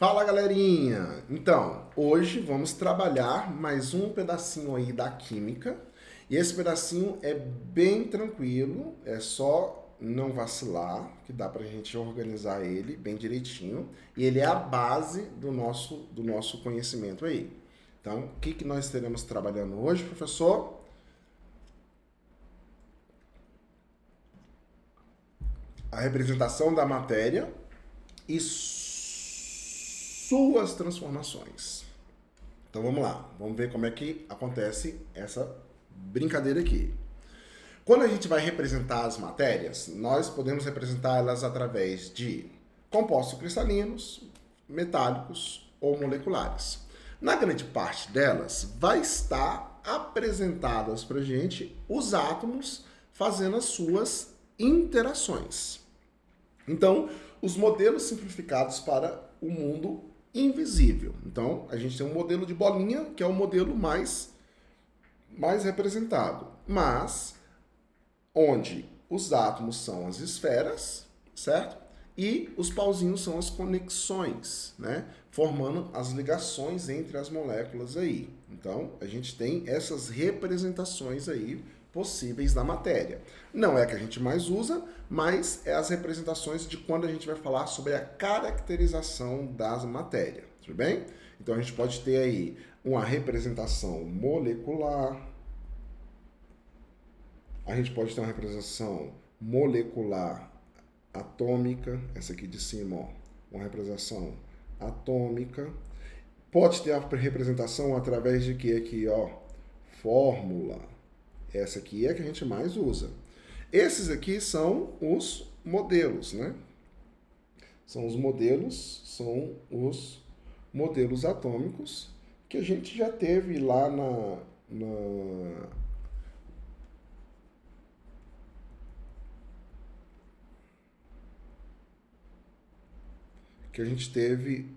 Fala, galerinha! Então, hoje vamos trabalhar mais um pedacinho aí da química. E esse pedacinho é bem tranquilo, é só não vacilar, que dá pra gente organizar ele bem direitinho. E ele é a base do nosso conhecimento aí. Então, o que nós teremos trabalhando hoje, professor? A representação da matéria e suas transformações. Então vamos lá, vamos ver como é que acontece essa brincadeira aqui. Quando a gente vai representar as matérias, nós podemos representá-las através de compostos cristalinos, metálicos ou moleculares. Na grande parte delas, vai estar apresentadas para a gente os átomos fazendo as suas interações. Então, os modelos simplificados para o mundo invisível. Então, a gente tem um modelo de bolinha, que é o modelo mais representado, mas onde os átomos são as esferas, certo? E os pauzinhos são as conexões, né? Formando as ligações entre as moléculas aí. Então, a gente tem essas representações aí possíveis da matéria. Não é a que a gente mais usa, mas é as representações de quando a gente vai falar sobre a caracterização das matérias, tudo bem? Então a gente pode ter aí uma representação molecular, a gente pode ter uma representação molecular atômica, essa aqui de cima, ó, uma representação atômica. Pode ter a representação através de que aqui, ó, fórmula. Essa aqui é a que a gente mais usa. Esses aqui são os modelos, né? São os modelos atômicos que a gente já teve lá que a gente teve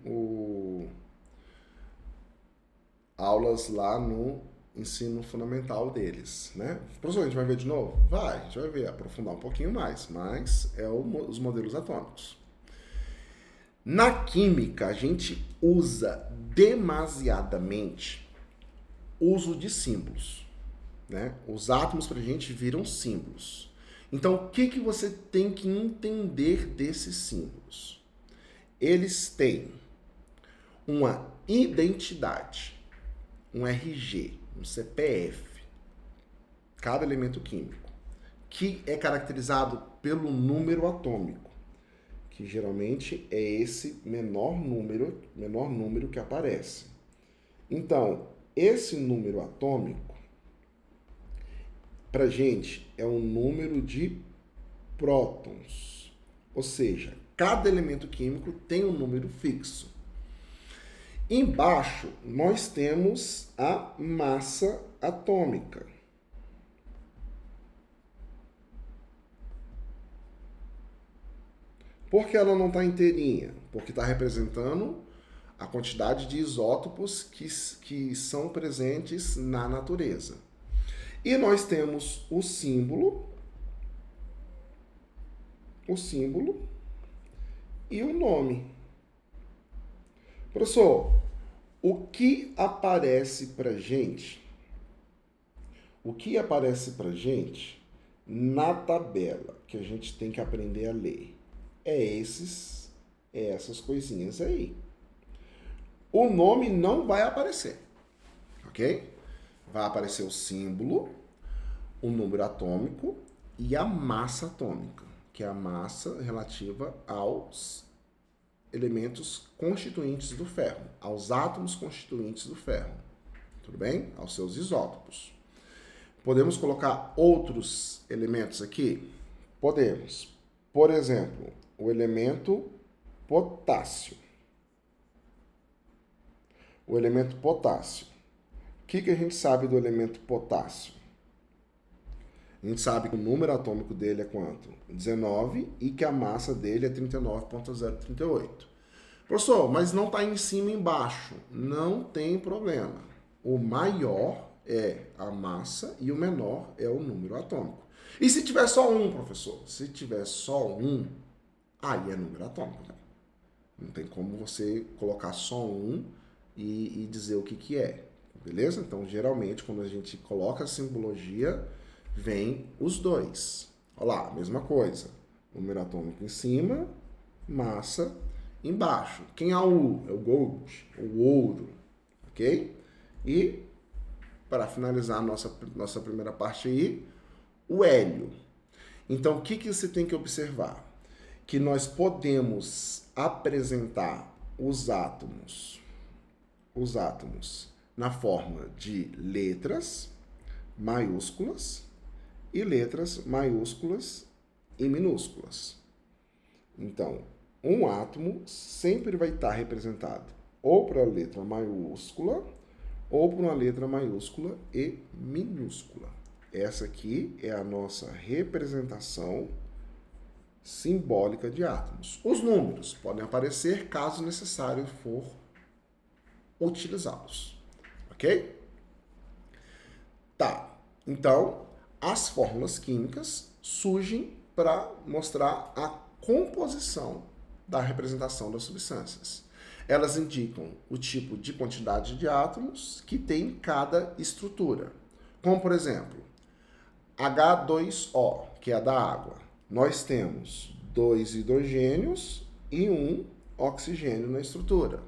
aulas lá no ensino fundamental deles, né? Professor, a gente vai ver de novo? Vai, a gente vai ver, aprofundar um pouquinho mais, mas é os modelos atômicos. Na química, a gente usa demasiadamente o uso de símbolos, né? Os átomos pra gente viram símbolos. Então, o que você tem que entender desses símbolos? Eles têm uma identidade, um RG, um CPF, cada elemento químico, que é caracterizado pelo número atômico, que geralmente é esse menor número que aparece. Então, esse número atômico, pra gente, é um número de prótons, ou seja, cada elemento químico tem um número fixo. Embaixo, nós temos a massa atômica. Por que ela não está inteirinha? Porque está representando a quantidade de isótopos que são presentes na natureza. E nós temos o símbolo e o nome. Professor, o que aparece pra gente? O que aparece pra gente na tabela que a gente tem que aprender a ler? É essas coisinhas aí. O nome não vai aparecer, ok? Vai aparecer o símbolo, o número atômico e a massa atômica, que é a massa relativa aos elementos constituintes do ferro, aos átomos constituintes do ferro, tudo bem? Aos seus isótopos. Podemos colocar outros elementos aqui? Podemos. Por exemplo, o elemento potássio. O elemento potássio. O que a gente sabe do elemento potássio? A gente sabe que o número atômico dele é quanto? 19 e que a massa dele é 39,038. Professor, mas não está em cima e embaixo. Não tem problema. O maior é a massa e o menor é o número atômico. E se tiver só um, professor? Se tiver só um, aí é número atômico. Né? Não tem como você colocar só um e dizer o que é, beleza? Então, geralmente, quando a gente coloca a simbologia, vem os dois. Olha lá, mesma coisa. Número atômico em cima, massa embaixo. Quem é o U? É o gold, o ouro, ok? E, para finalizar a nossa primeira parte aí, o hélio. Então, o que você tem que observar? Que nós podemos apresentar os átomos na forma de letras maiúsculas e letras maiúsculas e minúsculas. Então, um átomo sempre vai estar representado ou por uma letra maiúscula ou por uma letra maiúscula e minúscula. Essa aqui é a nossa representação simbólica de átomos. Os números podem aparecer caso necessário for utilizá-los, ok? Tá, então as fórmulas químicas surgem para mostrar a composição da representação das substâncias. Elas indicam o tipo de quantidade de átomos que tem cada estrutura. Como, por exemplo, H2O, que é a da água. Nós temos 2 hidrogênios e 1 oxigênio na estrutura.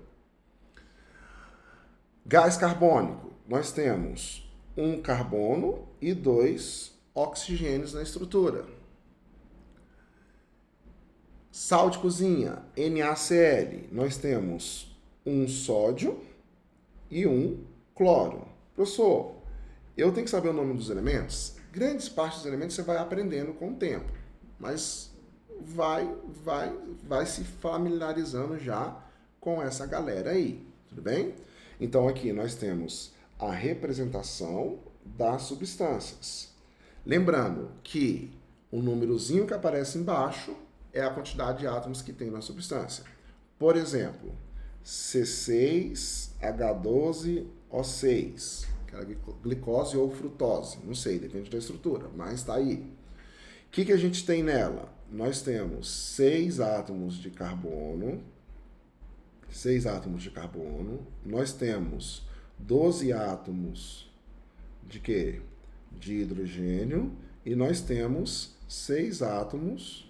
Gás carbônico, nós temos 1 carbono e 2 oxigênios na estrutura. Sal de cozinha, NaCl, nós temos 1 sódio e 1 cloro. Professor, eu tenho que saber o nome dos elementos? Grandes partes dos elementos você vai aprendendo com o tempo, mas vai se familiarizando já com essa galera aí, tudo bem? Então aqui nós temos a representação das substâncias. Lembrando que o númerozinho que aparece embaixo é a quantidade de átomos que tem na substância. Por exemplo, C6H12O6, que é glicose ou frutose, não sei, depende da estrutura, mas está aí. O que a gente tem nela? Nós temos 6 átomos de carbono, nós temos 12 átomos de quê? De hidrogênio, e nós temos 6 átomos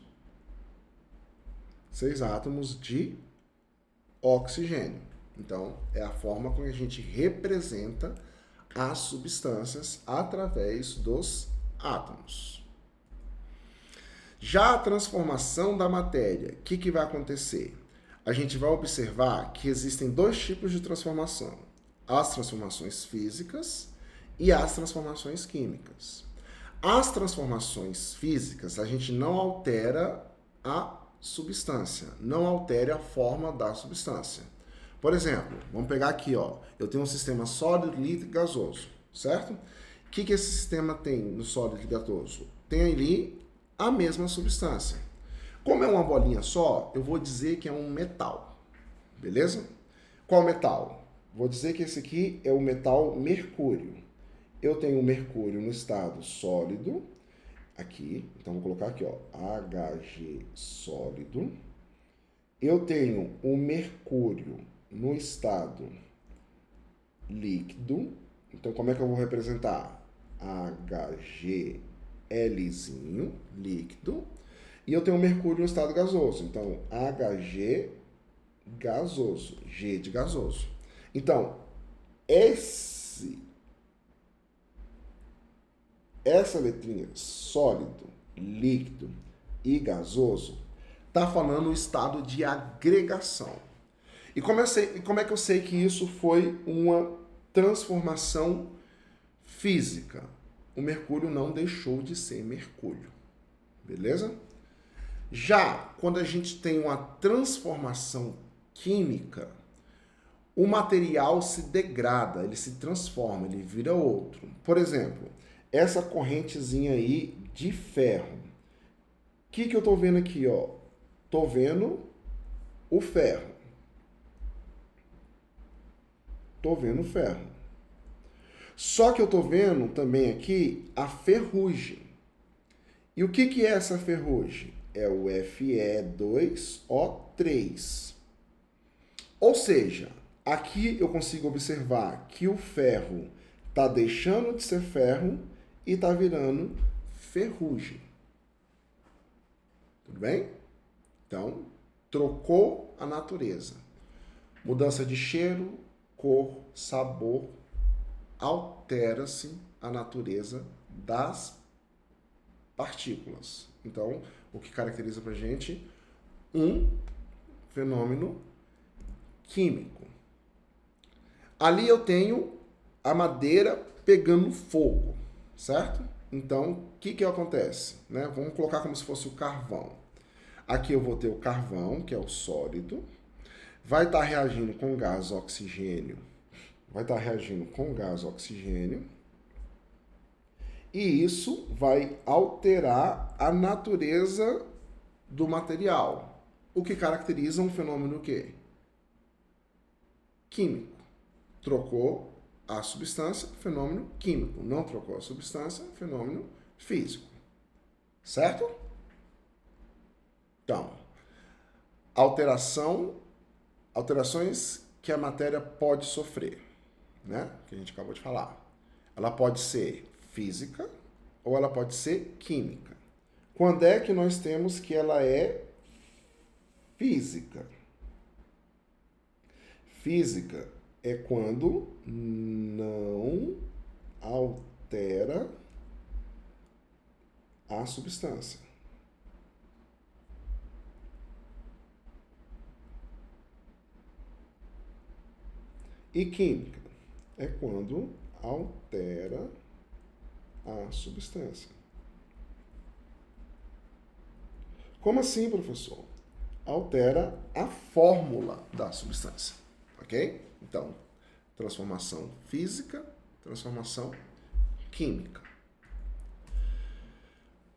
de oxigênio. Então, é a forma como a gente representa as substâncias através dos átomos. Já a transformação da matéria, o que vai acontecer? A gente vai observar que existem 2 tipos de transformação: as transformações físicas e as transformações químicas. As transformações físicas, a gente não altera a substância, não altere a forma da substância. Por exemplo, vamos pegar aqui, ó, eu tenho um sistema sólido, líquido e gasoso, certo? O que esse sistema tem no sólido e gasoso? Tem ali a mesma substância. Como é uma bolinha só, eu vou dizer que é um metal, beleza? Qual metal? Vou dizer que esse aqui é o metal mercúrio. Eu tenho o mercúrio no estado sólido, aqui, então vou colocar aqui, ó, Hg sólido. Eu tenho o mercúrio no estado líquido, então como é que eu vou representar? HgLzinho, líquido. E eu tenho o mercúrio no estado gasoso, então Hg gasoso, G de gasoso. Então, essa letrinha, sólido, líquido e gasoso, está falando o estado de agregação. E como é que eu sei que isso foi uma transformação física? O mercúrio não deixou de ser mercúrio, beleza? Já quando a gente tem uma transformação química, o material se degrada, ele se transforma, ele vira outro. Por exemplo, essa correntezinha aí de ferro. O que eu estou vendo aqui, ó? Estou vendo o ferro. Estou vendo o ferro. Só que eu estou vendo também aqui a ferrugem. E o que é essa ferrugem? É o Fe2O3. Ou seja, aqui eu consigo observar que o ferro está deixando de ser ferro e está virando ferrugem. Tudo bem? Então, trocou a natureza. Mudança de cheiro, cor, sabor, altera-se a natureza das partículas. Então, o que caracteriza para a gente um fenômeno químico. Ali eu tenho a madeira pegando fogo, certo? Então, o que acontece? Né? Vamos colocar como se fosse o carvão. Aqui eu vou ter o carvão, que é o sólido, vai estar reagindo com gás oxigênio, e isso vai alterar a natureza do material, o que caracteriza um fenômeno quê? Químico. Trocou a substância, fenômeno químico. Não trocou a substância, fenômeno físico. Certo? Então, alterações que a matéria pode sofrer, né? Que a gente acabou de falar. Ela pode ser física ou ela pode ser química. Quando é que nós temos que ela é física? Física é quando não altera a substância. E química é quando altera a substância. Como assim, professor? Altera a fórmula da substância, ok? Então, transformação física, transformação química.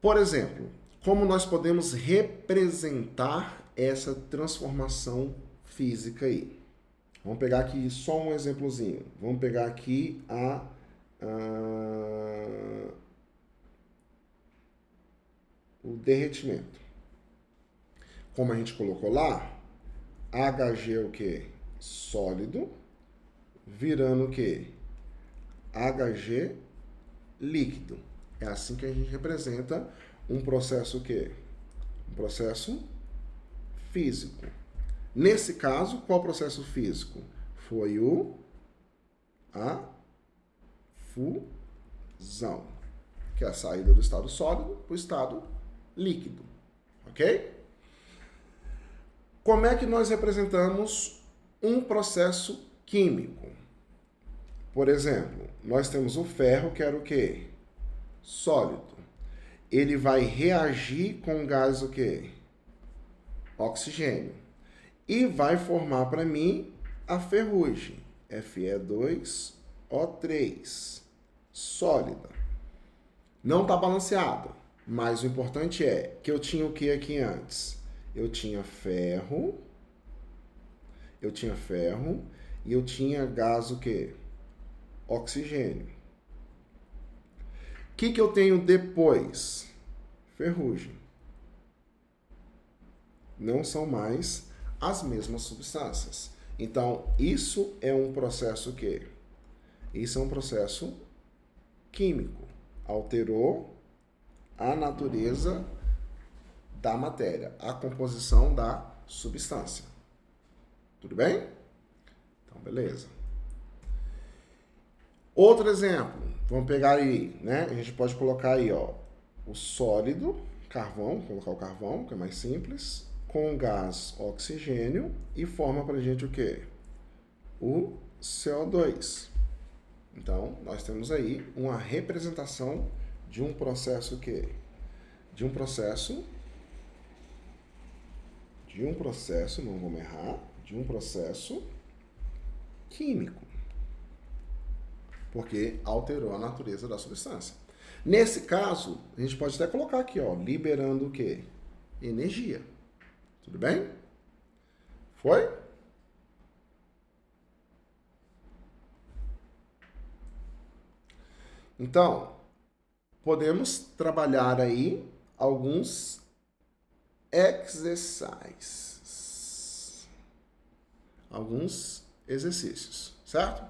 Por exemplo, como nós podemos representar essa transformação física aí? Vamos pegar aqui só um exemplozinho. Vamos pegar aqui o derretimento. Como a gente colocou lá, Hg é o quê? Sólido, virando o quê? Hg líquido. É assim que a gente representa um processo o quê? Um processo físico. Nesse caso, qual processo físico? Foi a fusão, que é a saída do estado sólido para o estado líquido. Ok? Como é que nós representamos um processo químico? Por exemplo, nós temos o ferro, que era o quê? Sólido. Ele vai reagir com o gás o quê? Oxigênio. E vai formar para mim a ferrugem, Fe2O3, sólida. Não está balanceada, mas o importante é que eu tinha o que aqui antes? Eu tinha ferro e eu tinha gás o quê? Oxigênio. O que eu tenho depois? Ferrugem. Não são mais as mesmas substâncias. Então, isso é um processo o quê? Isso é um processo químico. Alterou a natureza da matéria, a composição da substância. Tudo bem? Então, beleza. Outro exemplo, vamos pegar aí, né? A gente pode colocar aí, ó, o sólido, carvão, colocar o carvão, que é mais simples, com gás oxigênio e forma pra gente o quê? O CO2. Então, nós temos aí uma representação de um processo o quê? De um processo, não vamos errar, de um processo químico. Porque alterou a natureza da substância. Nesse caso, a gente pode até colocar aqui, ó, liberando o quê? Energia. Tudo bem? Foi? Então, podemos trabalhar aí alguns exercises. alguns exercícios, certo?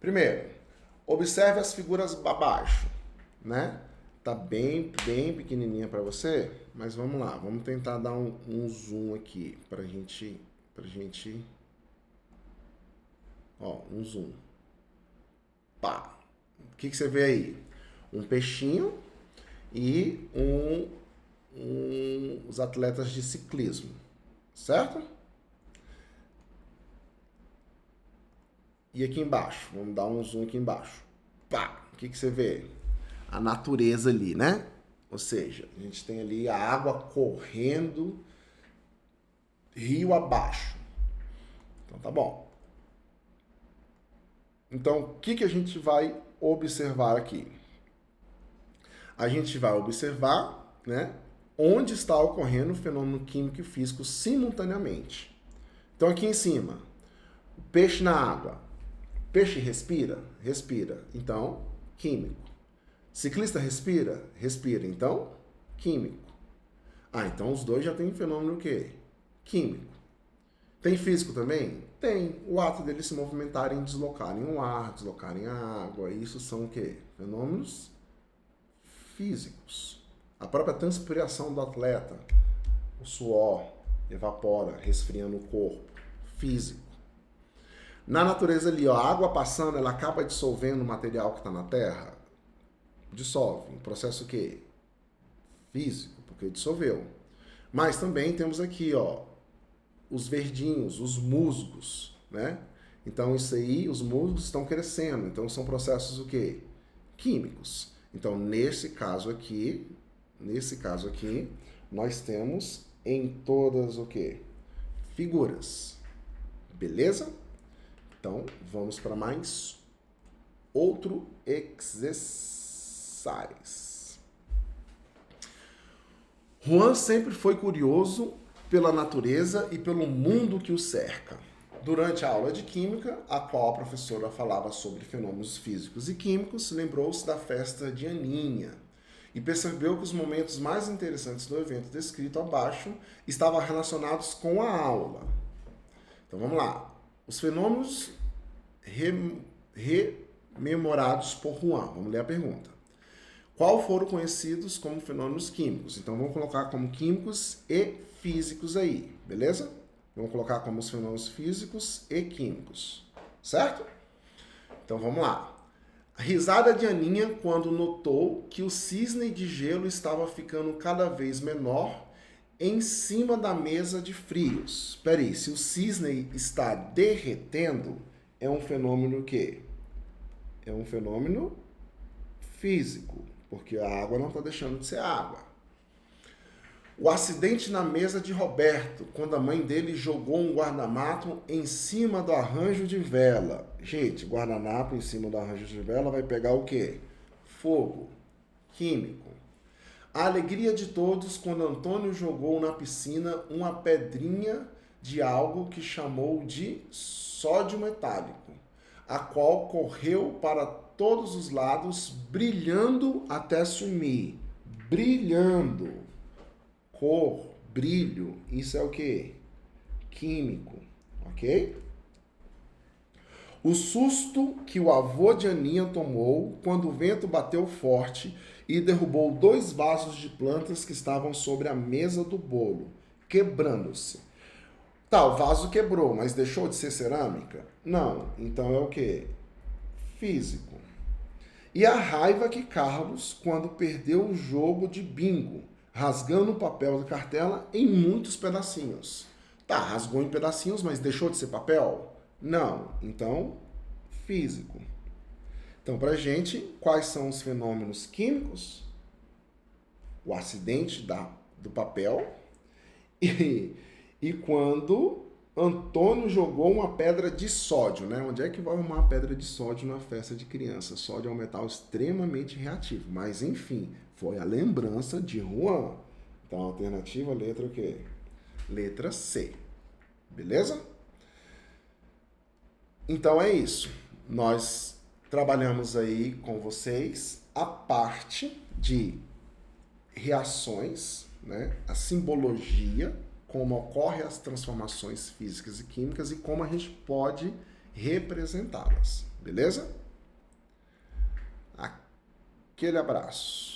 Primeiro, observe as figuras abaixo, né? Tá bem pequenininha para você, mas vamos lá, vamos tentar dar um zoom aqui pra gente, ó, um zoom. Pá. O que você vê aí? Um peixinho e os atletas de ciclismo, certo? E aqui embaixo, vamos dar um zoom aqui embaixo. Pá, o que você vê? A natureza ali, né? Ou seja, a gente tem ali a água correndo rio abaixo. Então tá bom. Então, o que a gente vai observar aqui? A gente vai observar, né, onde está ocorrendo o fenômeno químico e físico simultaneamente. Então aqui em cima, o peixe na água. Peixe respira? Respira. Então, químico. Ciclista respira? Respira. Então, químico. Ah, então os dois já têm fenômeno o quê? Químico. Tem físico também? Tem. O ato deles se movimentarem, deslocarem o ar, deslocarem a água. Isso são o quê? Fenômenos físicos. A própria transpiração do atleta, o suor evapora, resfriando o corpo. Físico. Na natureza ali, ó, a água passando, ela acaba dissolvendo o material que está na terra? Dissolve. Um processo o quê? Físico, porque dissolveu. Mas também temos aqui, ó, os verdinhos, os musgos, né? Então isso aí, os musgos estão crescendo. Então são processos o quê? Químicos. Então nesse caso aqui, nós temos em todas o quê? Figuras. Beleza? Então, vamos para mais outro exercise. Juan sempre foi curioso pela natureza e pelo mundo que o cerca. Durante a aula de química, a qual a professora falava sobre fenômenos físicos e químicos, lembrou-se da festa de Aninha e percebeu que os momentos mais interessantes do evento descrito abaixo estavam relacionados com a aula. Então, vamos lá. Os fenômenos rememorados por Juan. Vamos ler a pergunta. Qual foram conhecidos como fenômenos químicos? Então, vamos colocar como químicos e físicos aí, beleza? Vamos colocar como os fenômenos físicos e químicos, certo? Então, vamos lá. A risada de Aninha quando notou que o cisne de gelo estava ficando cada vez menor em cima da mesa de frios. Espera aí, se o cisne está derretendo, é um fenômeno o quê? É um fenômeno físico, porque a água não está deixando de ser água. O acidente na mesa de Roberto, quando a mãe dele jogou um guardanapo em cima do arranjo de vela. Gente, guardanapo em cima do arranjo de vela vai pegar o quê? Fogo. Químico. A alegria de todos quando Antônio jogou na piscina uma pedrinha de algo que chamou de sódio metálico, a qual correu para todos os lados, brilhando até sumir. Brilhando. Cor, brilho, isso é o quê? Químico, ok? O susto que o avô de Aninha tomou quando o vento bateu forte e derrubou 2 vasos de plantas que estavam sobre a mesa do bolo, quebrando-se. Tá, o vaso quebrou, mas deixou de ser cerâmica? Não, então é o quê? Físico. E a raiva que Carlos, quando perdeu o jogo de bingo, rasgando o papel da cartela em muitos pedacinhos. Tá, rasgou em pedacinhos, mas deixou de ser papel? Não. Então, físico. Então, pra gente, quais são os fenômenos químicos? O acidente do papel e quando Antônio jogou uma pedra de sódio, né? Onde é que vai arrumar uma pedra de sódio na festa de criança? Sódio é um metal extremamente reativo, mas enfim, foi a lembrança de Juan. Então, a alternativa, letra o quê? Letra C. Beleza? Então é isso. Nós trabalhamos aí com vocês a parte de reações, né? A simbologia como ocorrem as transformações físicas e químicas e como a gente pode representá-las, beleza? Aquele abraço.